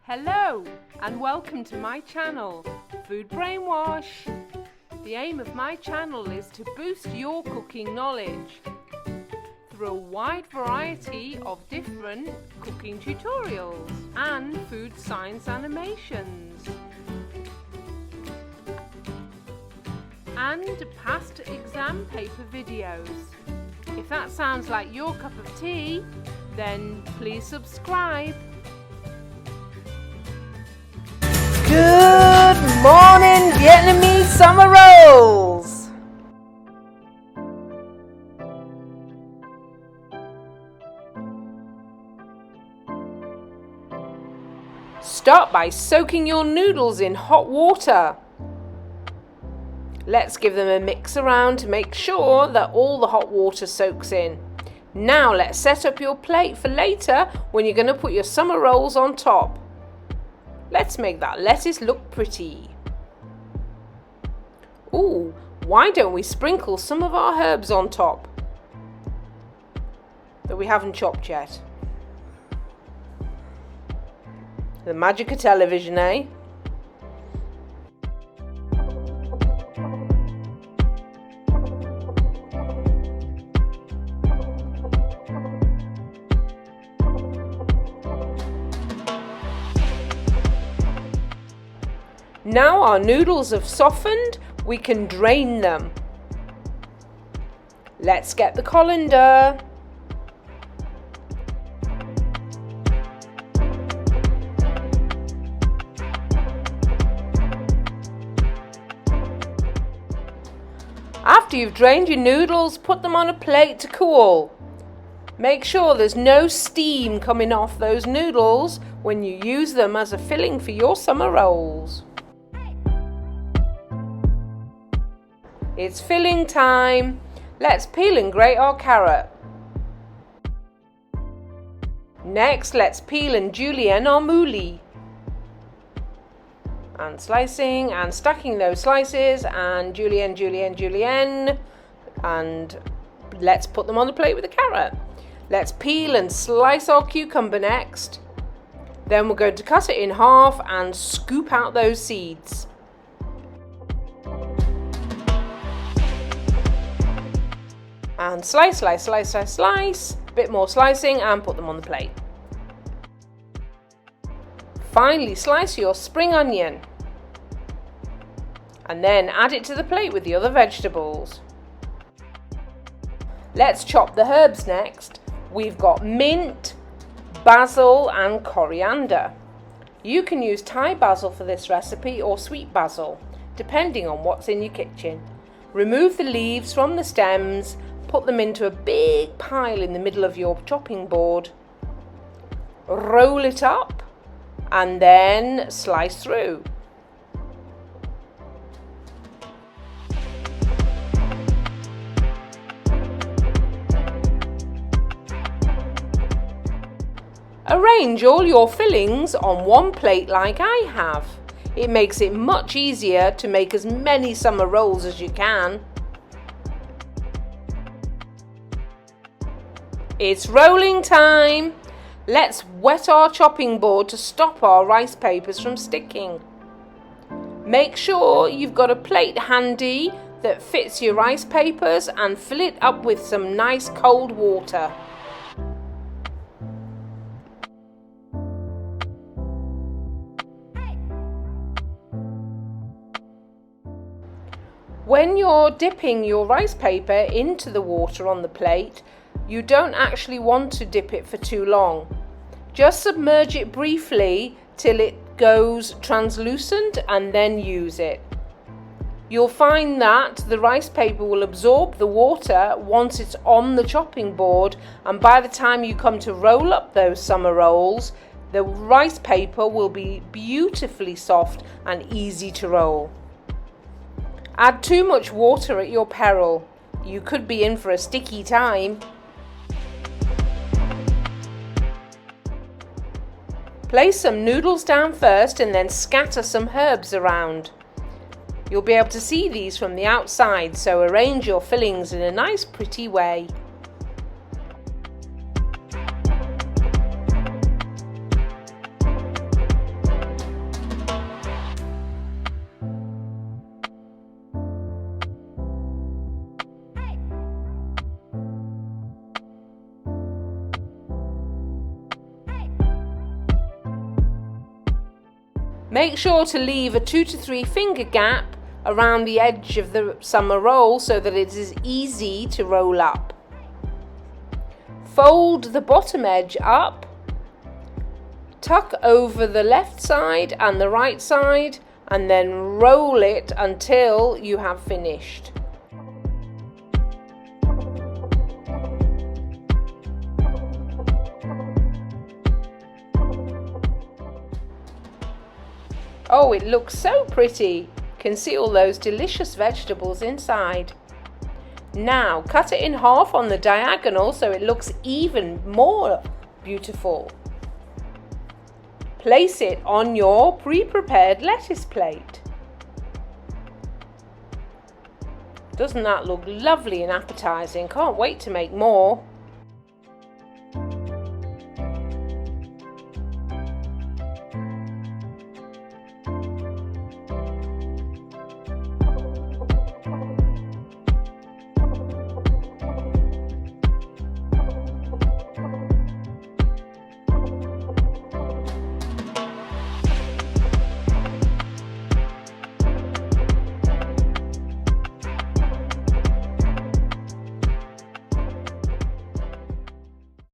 Hello and welcome to my channel, Food Brainwash. The aim of my channel is to boost your cooking knowledge through a wide variety of different cooking tutorials and food science animations and past exam paper videos. If that sounds like your cup of tea, then please subscribe. Good morning, Vietnamese summer rolls! Start by soaking your noodles in hot water. Let's give them a mix around to make sure that all the hot water soaks in. Now let's set up your plate for later when you're going to put your summer rolls on top. Let's make that lettuce look pretty. Ooh, why don't we sprinkle some of our herbs on top that we haven't chopped yet? The magic of television, eh? Now our noodles have softened, we can drain them. Let's get the colander. After you've drained your noodles, put them on a plate to cool. Make sure there's no steam coming off those noodles when you use them as a filling for your summer rolls. It's filling time. Let's peel and grate our carrot. Next, let's peel and julienne our mouli. And slicing and stacking those slices and julienne. And let's put them on the plate with the carrot. Let's peel and slice our cucumber next. Then we're going to cut it in half and scoop out those seeds. And slice, a bit more slicing and put them on the plate. Finally, slice your spring onion and then add it to the plate with the other vegetables. Let's chop the herbs next. We've got mint, basil and coriander. You can use Thai basil for this recipe or sweet basil, depending on what's in your kitchen. Remove the leaves from the stems. Put them into a big pile in the middle of your chopping board. Roll it up and then slice through. Arrange all your fillings on one plate like I have. It makes it much easier to make as many summer rolls as you can. It's rolling time. Let's wet our chopping board to stop our rice papers from sticking. Make sure you've got a plate handy that fits your rice papers and fill it up with some nice cold water. When you're dipping your rice paper into the water on the plate, you don't actually want to dip it for too long. Just submerge it briefly till it goes translucent and then use it. You'll find that the rice paper will absorb the water once it's on the chopping board, and by the time you come to roll up those summer rolls, the rice paper will be beautifully soft and easy to roll. Add too much water at your peril. You could be in for a sticky time. Place some noodles down first and then scatter some herbs around. You'll be able to see these from the outside, so arrange your fillings in a nice pretty way. Make sure to leave a 2 to 3 finger gap around the edge of the summer roll so that it is easy to roll up. Fold the bottom edge up, tuck over the left side and the right side, and then roll it until you have finished. Oh, it looks so pretty. Can see all those delicious vegetables inside. Now cut it in half on the diagonal so it looks even more beautiful. Place it on your pre-prepared lettuce plate. Doesn't that look lovely and appetizing? Can't wait to make more.